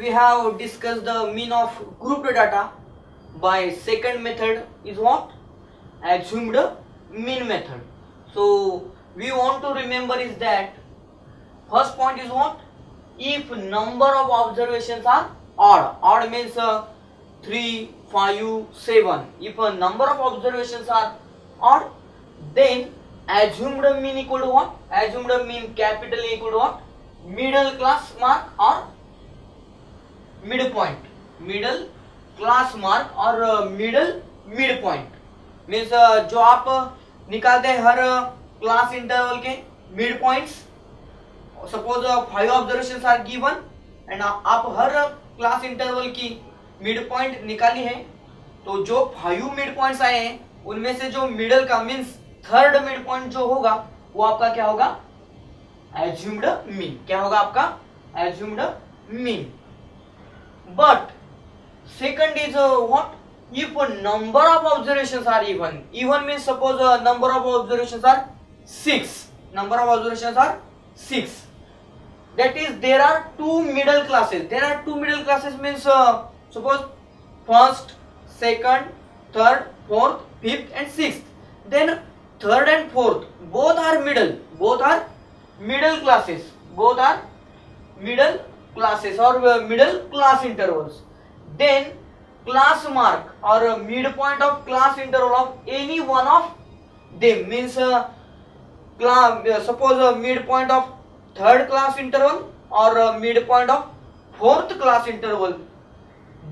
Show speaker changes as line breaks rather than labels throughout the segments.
we have discussed the mean of grouped data. By second method is what? Assumed mean method. So we want to remember is that first point is what? If number of observations are odd means 3, 5, 7. If a number of observations are odd, then assumed mean equal to what? Assumed mean capital A equal to what? Middle class mark or midpoint. Middle class mark और mid point means जो आप निकालते हैं हर class interval के mid points. Suppose 5 observations are given and आप हर class interval की मिड पॉइंट निकाली है. तो जो 5 मिड पॉइंट्स आए हैं उनमें से जो मिडल का मीन्स थर्ड मिड पॉइंट जो होगा वो आपका क्या होगा? Assumed mean. क्या होगा आपका? Assumed mean. But second is what? If number of observations are even means suppose number of observations are 6. Number of observations are 6. That is there are two middle classes. There are two middle classes means suppose first, second, third, fourth, fifth and sixth. Then third and fourth both are middle. Both are middle classes. Both are middle classes or middle class intervals. Then class mark or midpoint of class interval of any one of them means suppose midpoint of third class interval or midpoint of fourth class interval.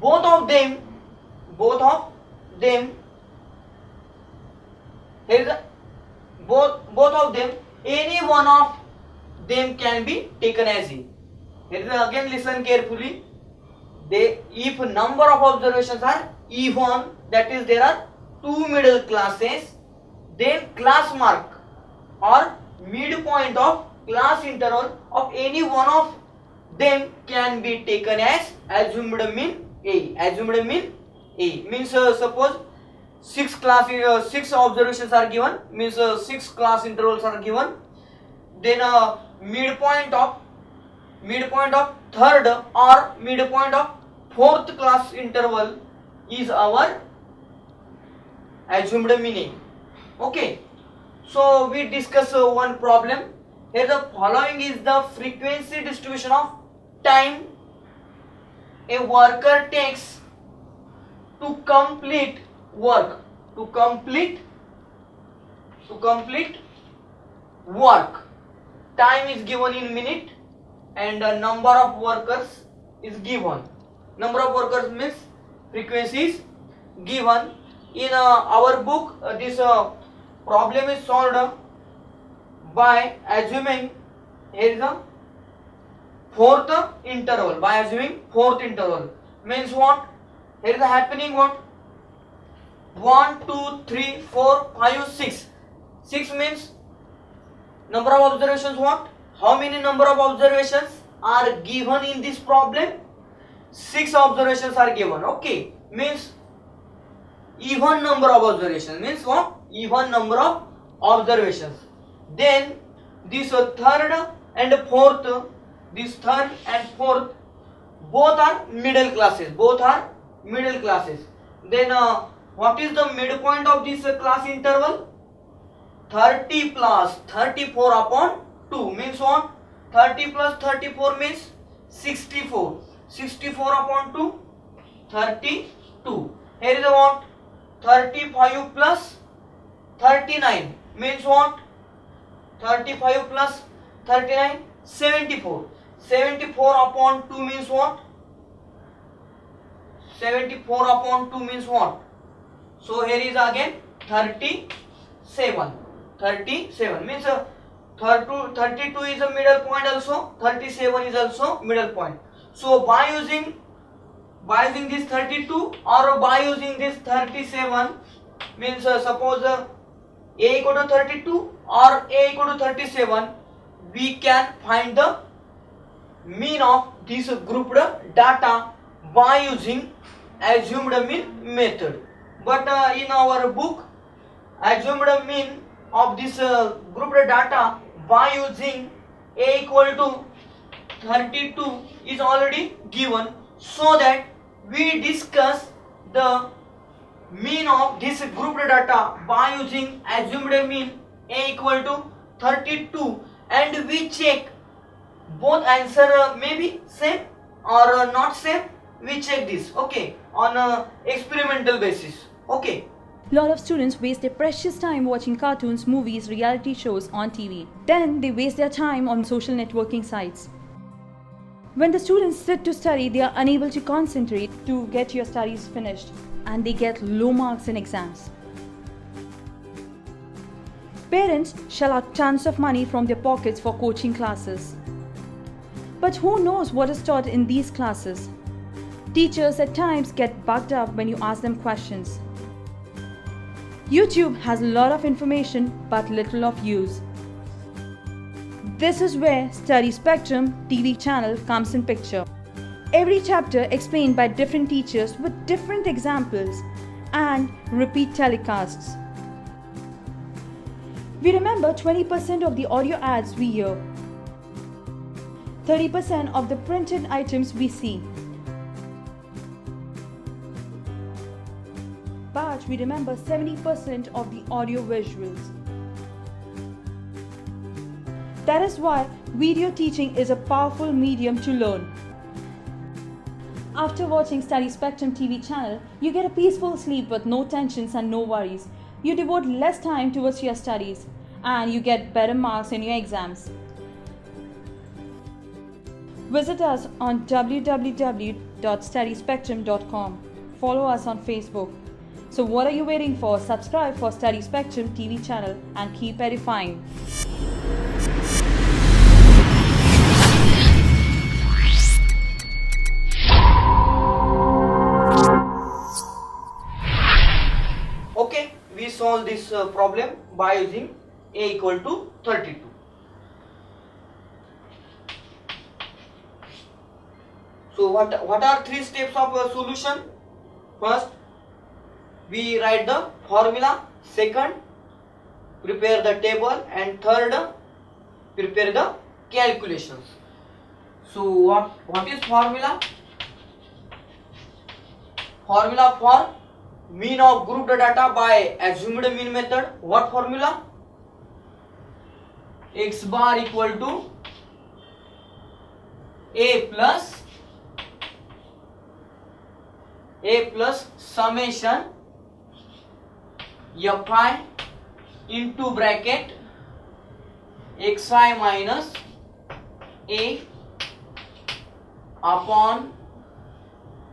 Both of them here is both of them, any one of them can be taken as E. Here is again listen carefully. If number of observations are even, that is there are two middle classes, then class mark or midpoint of class interval of any one of them can be taken as assumed mean A. Assumed mean A means suppose 6 observations are given means 6 class intervals are given. Then midpoint of third or midpoint of fourth class interval is our assumed meaning. Okay, so we discuss one problem. Here the following is the frequency distribution of time a worker takes to complete work. To complete work, time is given in minute and number of workers is given. Number of workers means frequency is given. In our book this problem is solved by assuming here is a fourth interval. By assuming fourth interval means what? Here is happening what? 1, 2, 3, 4, 5, 6. 6 means number of observations what? How many number of observations are given in this problem? 6 observations are given. Okay, means even number of observations means what? Even number of observations. Then this third and fourth, both are middle classes. Both are middle classes. Then what is the midpoint of this class interval? 30 plus 34 upon 2 means what? 30 plus 34 means 64. 64 upon 2, 32. Here is what? 35 plus 39 means what? 35 plus 39, 74. 74 upon 2 means what? 74 upon 2 means what? So here is again 37. 37 means 32 is a middle point also, 37 is also middle point. So by using this 32 or by using this 37 means suppose A equal to 32 or A equal to 37, we can find the mean of this grouped data by using assumed mean method. But in our book, assumed mean of this grouped data by using A equal to 32 is already given. so that we discuss the mean of this grouped data by using assumed mean a equal to 32, and we check both answer maybe same or not same. We check this, okay, on a experimental basis, okay.
A lot of students waste their precious time watching cartoons, movies, reality shows on TV. Then they waste their time on social networking sites. When the students sit to study, they are unable to concentrate to get your studies finished, and they get low marks in exams. Parents shell out tons of money from their pockets for coaching classes. But who knows what is taught in these classes? Teachers at times get bugged up when you ask them questions. YouTube has a lot of information but little of use. This is where Study Spectrum TV channel comes in picture. Every chapter explained by different teachers with different examples and repeat telecasts. We remember 20% of the audio ads we hear, 30% of the printed items we see. But we remember 70% of the audio visuals. That is why video teaching is a powerful medium to learn. After watching Study Spectrum TV channel, you get a peaceful sleep with no tensions and no worries. You devote less time towards your studies and you get better marks in your exams. Visit us on www.studyspectrum.com. Follow us on Facebook. So what are you waiting for? Subscribe for Study Spectrum TV channel and keep edifying.
Okay, we solve this problem by using a equal to 32. So what are three steps of a solution? First, we write the formula. Second, prepare the table, and third, prepare the calculations. So what is formula? Formula for mean of grouped data by assumed mean method. What formula? X bar equal to a plus summation fi into bracket xi minus a upon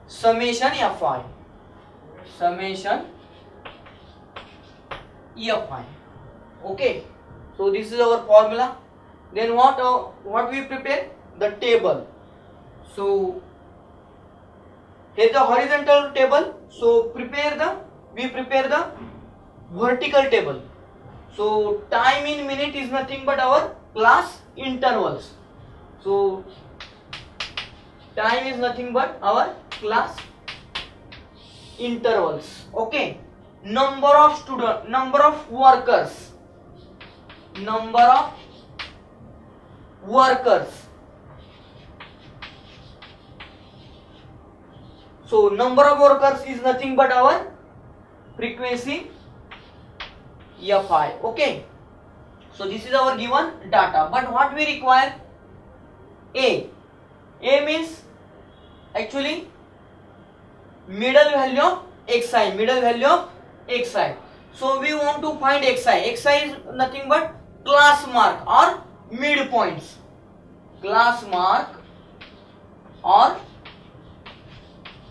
summation fi. Okay, so this is our formula. Then what we prepare? The table. So here the horizontal table. So we prepare the vertical table. So time in minute is nothing but our class intervals. So time is nothing but our class intervals. Okay, number of students, number of workers. So number of workers is nothing but our frequency fi. Okay, so this is our given data, but what we require? A means actually middle value of xi. So we want to find xi is nothing but class mark or midpoints. Class mark, or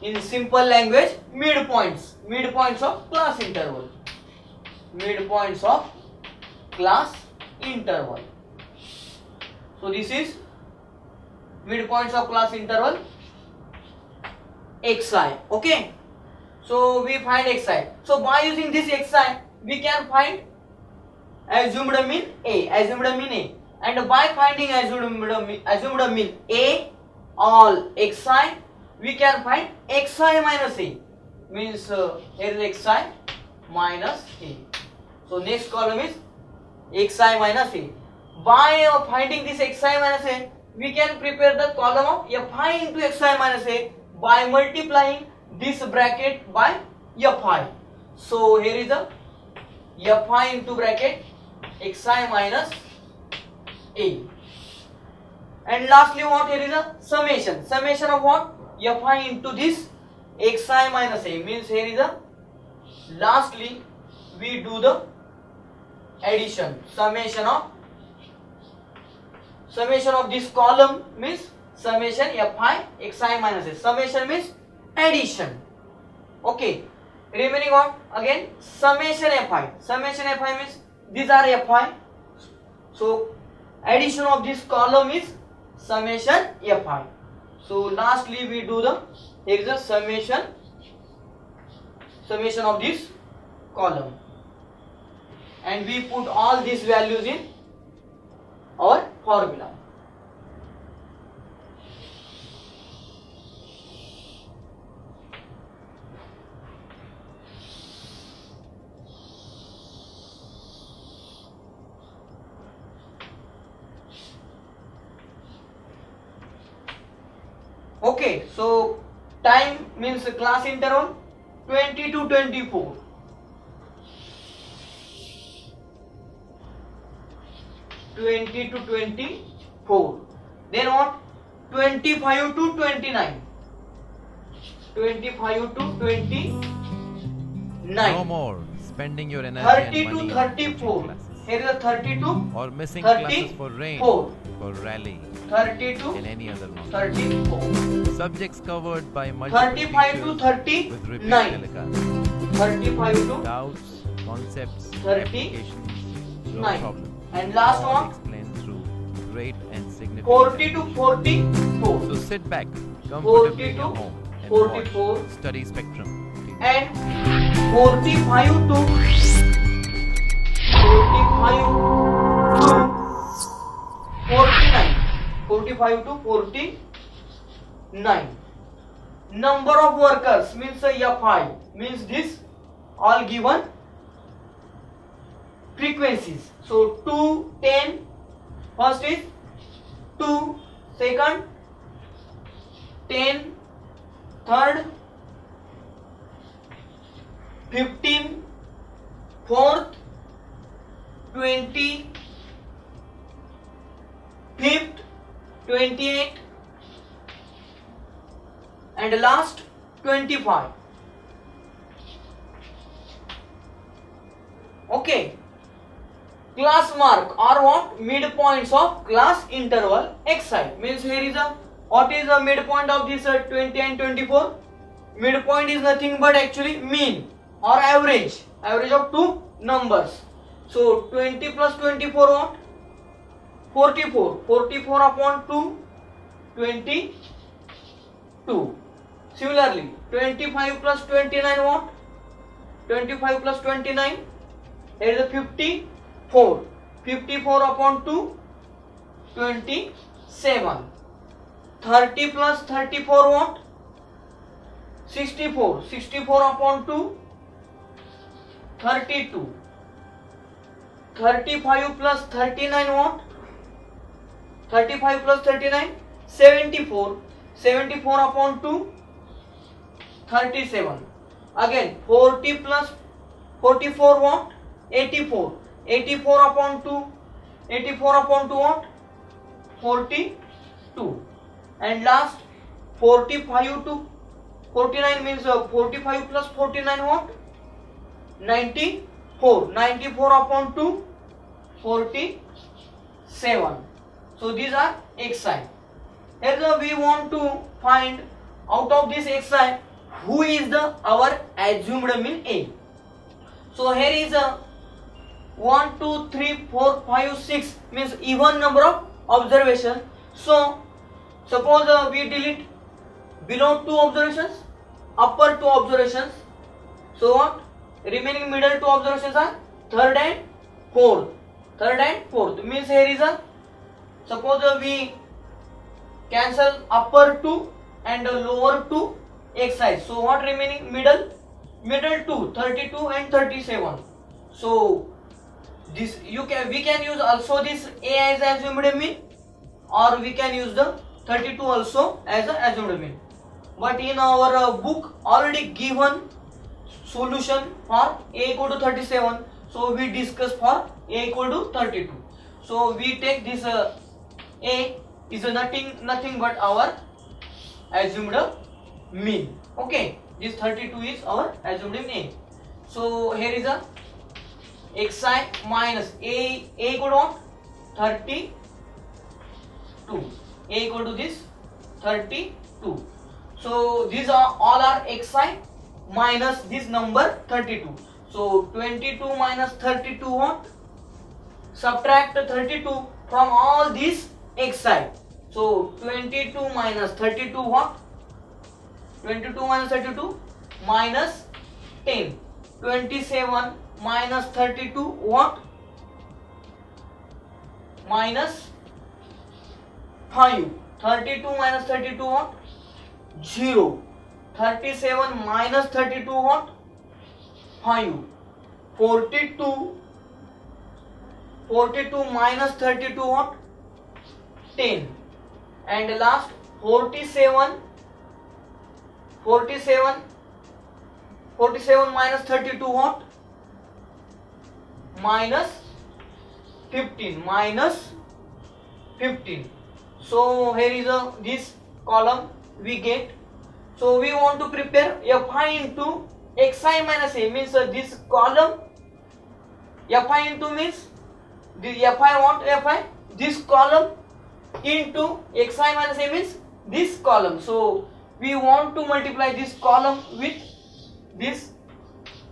in simple language, midpoints of class interval. So this is midpoints of class interval xi. Okay, so we find xi. So by using this xi, we can find assumed mean a, and by finding assumed mean a all xi, we can find xi minus a, means here is xi minus a. So next column is xi minus a. By finding this xi minus a, we can prepare the column of fi into xi minus a by multiplying this bracket by fi. So here is a fi into bracket xi minus a. And lastly what, here is a summation. Summation of what? Fi into this xi minus a, means here is a, lastly we do the addition. Summation of this column means summation fi xi minus a. Summation means addition. Okay. Remaining what? Again summation fi. Summation fi means these are fi. So addition of this column is summation fi. So lastly we do the, here is a summation of this column, and we put all these values in our formula. Okay, so time means class interval 20 to 24. 20 to 24. Then what? 25 to 29. 25 to 29.
No more spending your energy
30
and money
to
on
34.
classes.
Here is a 32.
Or missing
34.
classes for rain, for rally,
32.
and any other nonsense.
34.
Subjects covered by multiple
35 to
teachers with repeat
39.
telecast.
35 to
Doubts, concepts,
39.
applications, no problem.
And last
All
one,
explained through great and significant
40 to
animation.
44.
So sit back,
40
comfortably in
to
your home, and
44.
watch Study Spectrum.
And 45 to 49. 45 to 49. Number of workers means fi, means this all given frequencies. So 2, 10, first is 2, second 10, third 15, fourth 20, fifth 28, and last 25. Okay. Class mark or what? Midpoints of class interval xi, means here is a, what is the midpoint of this 20 and 24? Midpoint is nothing but actually mean or average of two numbers. So 20 plus 24 what? 44. 44 upon 2, 22. Similarly 25 plus 29 what? 25 plus 29, here is a 54. 54 upon 2, 27. 30 plus 34 what? 64. 64 upon 2, 32. 35 plus 39 what? 35 plus 39, 74. 74 upon 2, 37. Again 40 plus 44 what? 84. 84 upon 2, 84 upon 2 what? 42. And last 45 to 49 means 45 plus 49 what? 94. 94 upon 2, 47. So these are xi. Here we want to find out of this xi who is the our assumed mean A. So here is a 1, 2, 3, 4, 5, 6 means even number of observations. So suppose we delete below 2 observations, upper 2 observations. So what? Remaining middle 2 observations are third and fourth. Third and fourth means here is a, suppose we cancel upper 2 and lower 2 xi. So what remaining? Middle 2, 32 and 37. So this we can use also this A as assumed mean, or we can use the 32 also as a assumed mean. but in our book already given solution for a equal to 37, so we discuss for a equal to 32. So we take this a is nothing but our assumed mean. Okay, this 32 is our assumed mean. So here is a xi minus a equal to what? 32. A equal to this 32. So these are all are xi minus this number 32. So 22 minus 32 what? Subtract 32 from all these xi. So 22 minus 32 what? 22 minus 32 minus 10. 27 minus 32 what? Minus 5. 32 minus 32 what? 0. 37 minus 32 what? 5. 42 minus 32 what? 10. And last 47 minus 32 what? Minus 15. So here is this column we get. So we want to prepare fi into xi minus a, means this column fi into means the fi want fi this column into xi minus a means this column. So we want to multiply this column with this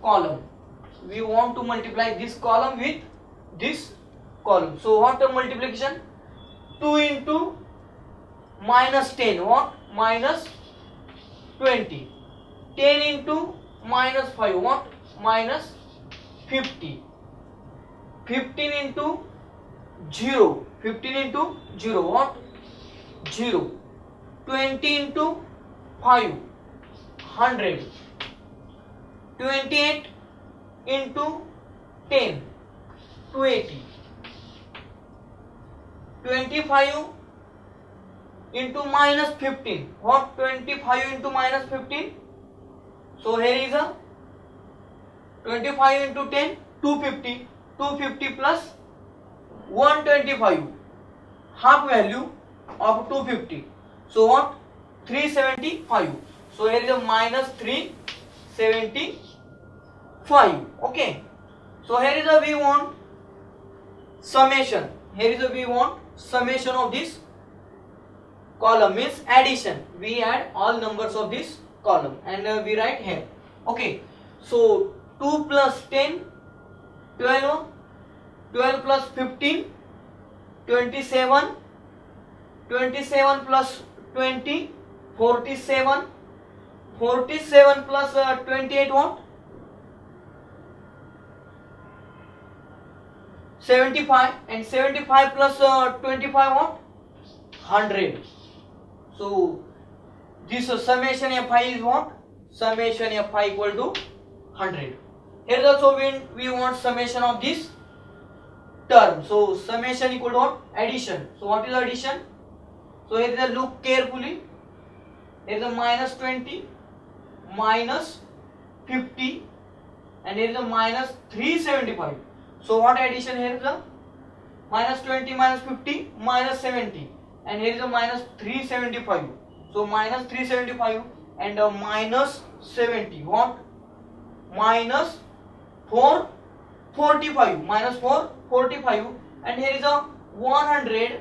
column. We want to multiply this column with this column. So what the multiplication? 2 into minus 10 what? Minus 20. 10 into minus 5 what? Minus 50. 15 into 0. 15 into 0 what? 0. 20 into 5 100. 28 into 10 280. 25 into minus 15 what? 25 into minus 15. So here is a 25 into 10 250. 250 plus 125 half value of 250. So what? 375. So here is a minus 375. Okay. So here is a we want summation. Here is a we want summation of this column, means addition. We add all numbers of this column and we write here. Okay. So 2 plus 10 12. 12 plus 15 27. 27 plus 20 47. 47 plus 28 what? 75. And 75 plus 25 what? 100. So this summation fi is what? Summation fi equal to 100. Here also we want summation of this term. So summation equal to what? Addition. So what is addition? So here is a look carefully. Here is a minus 20 minus 50 and here is a minus 375. So what addition here is a minus 20 minus 50 minus 70 and here is a minus 375. So minus 375 and a minus 70 what? Minus 445 minus 445 and here is a 100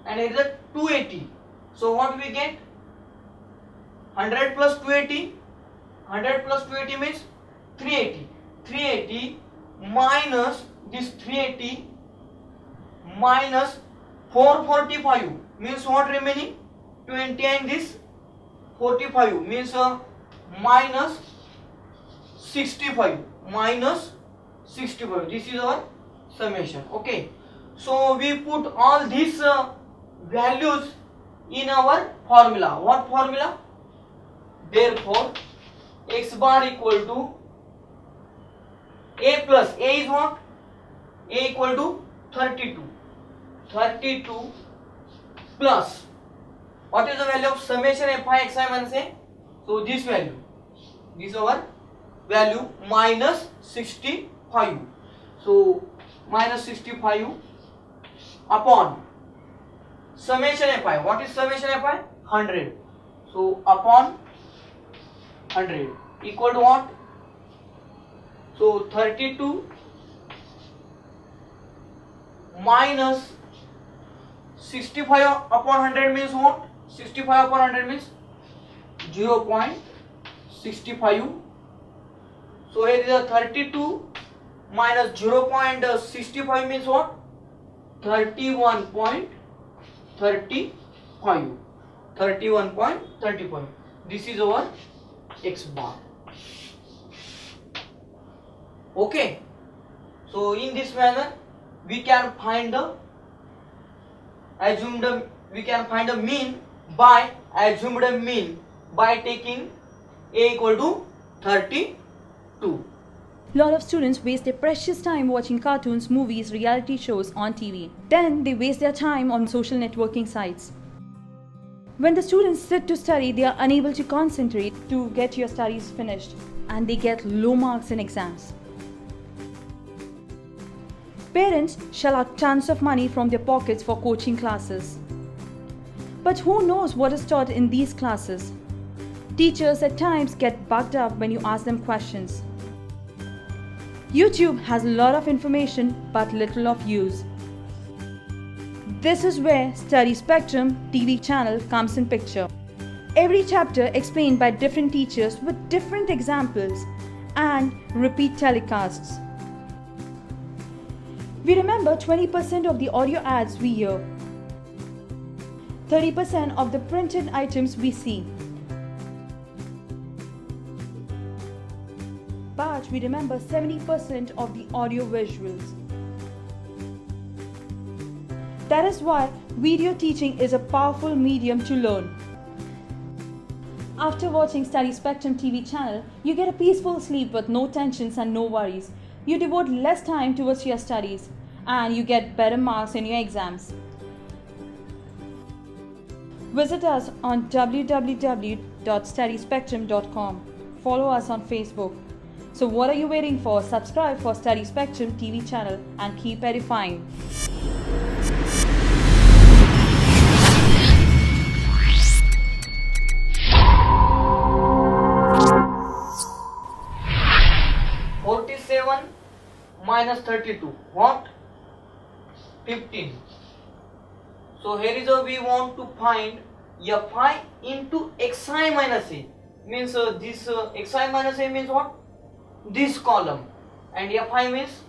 and here is a 280. So what we get? 100 plus 280. 100 plus 280 means 380. 380 minus this 380 minus 445 means what remaining? 20 and this 45 means minus 65. Minus 65. This is our summation. Okay. So we put all these values in our formula. What formula? Therefore x bar equal to a plus a is what? A equal to 32. 32 plus What is the value of summation fi xi minus a? So this value, this our value minus 65. So minus 65 upon summation fi. What is summation fi? 100. So upon 100 equal to what? So 32 minus 65 upon 100 means what? 65 upon 100 means 0.65. So here is a 32 minus 0.65 means what? 31.35. 31.35. This is our x bar. Okay. So in this manner we can find the mean by assumed mean by taking a equal to 32.
Lot of students waste their precious time watching cartoons, movies, reality shows on TV. Then they waste their time on social networking sites. When the students sit to study, they are unable to concentrate to get your studies finished, and they get low marks in exams. Parents shell out tons of money from their pockets for coaching classes. But who knows what is taught in these classes? Teachers at times get bugged up when you ask them questions. YouTube has a lot of information but little of use. This is where Study Spectrum TV channel comes in picture. Every chapter explained by different teachers with different examples and repeat telecasts. We remember 20% of the audio ads we hear, 30% of the printed items we see. But we remember 70% of the audio visuals. That is why video teaching is a powerful medium to learn. After watching Study Spectrum TV channel, you get a peaceful sleep with no tensions and no worries. You devote less time towards your studies and you get better marks in your exams. Visit us on www.studyspectrum.com. Follow us on Facebook. So what are you waiting for? Subscribe for Study Spectrum TV channel and keep edifying.
Minus 32, what? 15. So here is how we want to find fi into xi minus a. Means this xi minus a means what? This column, and fi means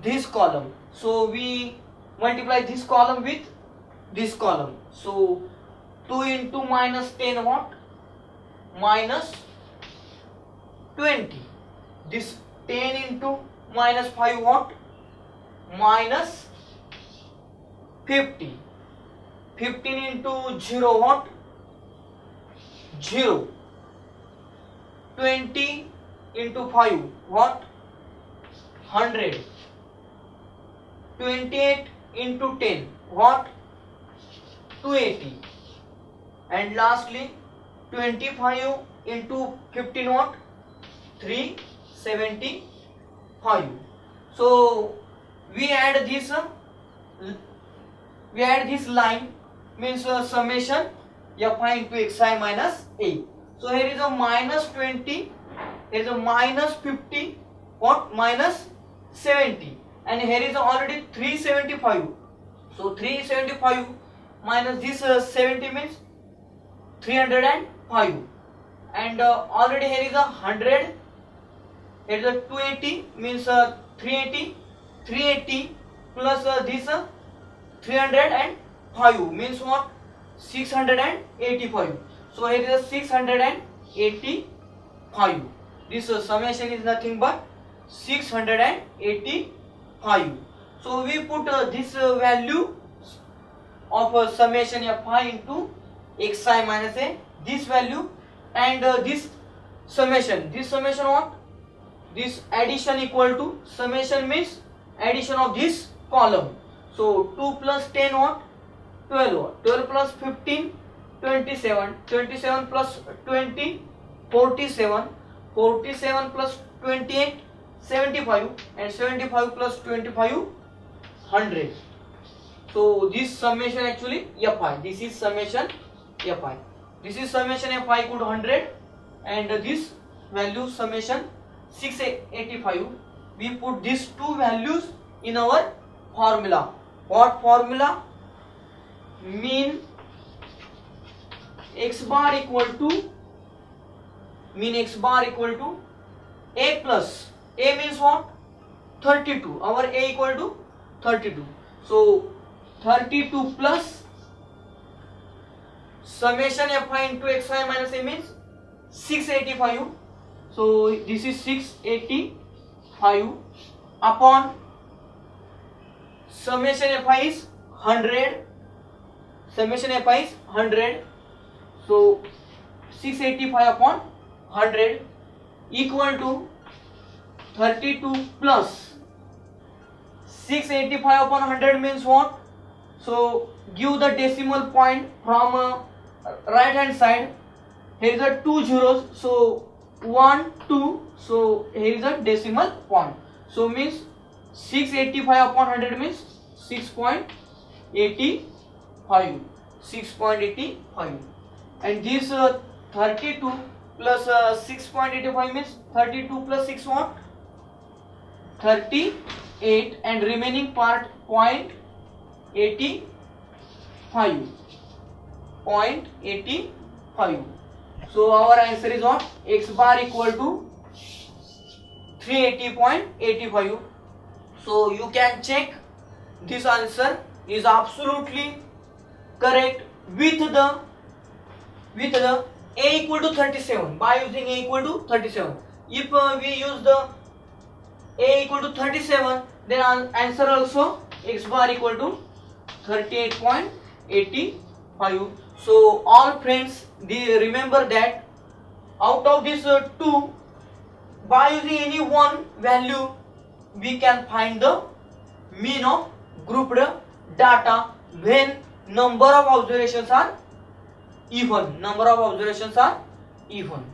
this column. So we multiply this column with this column. So 2 into minus 10 what? Minus 20. This 10 into minus 5 what? Minus 50. 15 into 0 what? 0. 20 into 5 what? 100. 28 into 10 what? 280. And lastly 25 into 15 what? 375. So we add this line, means summation fi into xi minus a. So here is a minus 20, here is a minus 50, what? Minus 70, and here is already 375. So 375 minus this 70 means 305, and already here is a 100. Here is a 280 means 380. 380 plus this 305 means what? 685. So here is a 685. This summation is nothing but 685. So we put this value of summation fi into xi minus a, this value, and this summation what? This addition equal to summation means addition of this column. So 2 plus 10 what? 12 what? 12 plus 15 27, 27 plus 20, 47, 47 plus 28, 75, and 75 plus 25, 100. So this summation actually Fi. This is summation Fi. This is summation Fi equal to 100, and this value summation 685. We put these two values in our formula. What formula? Mean x bar equal to a plus a means what? 32. Our a equal to 32. So 32 plus summation Fi into xi minus a means 685. So this is 685 upon summation Fi is 100. Summation Fi is 100. So 685 upon 100 equal to 32 plus 685 upon 100 means what? So give the decimal point from right hand side. Here is a 2 zeros. So 1, 2. So here is a decimal point. So means 685 upon 100 means 6.85. 6.85. And this 32 plus 6.85 means 32 plus 6 what? 38, and remaining part 0.85. 0.85. So our answer is what? X bar equal to 380.85. So you can check this answer is absolutely correct with the a equal to 37, by using a equal to 37. If we use the a equal to 37, then answer also x bar equal to 38.85. So all friends, remember that out of this 2, by using any one value, we can find the mean of grouped data when number of observations are even. Number of observations are even.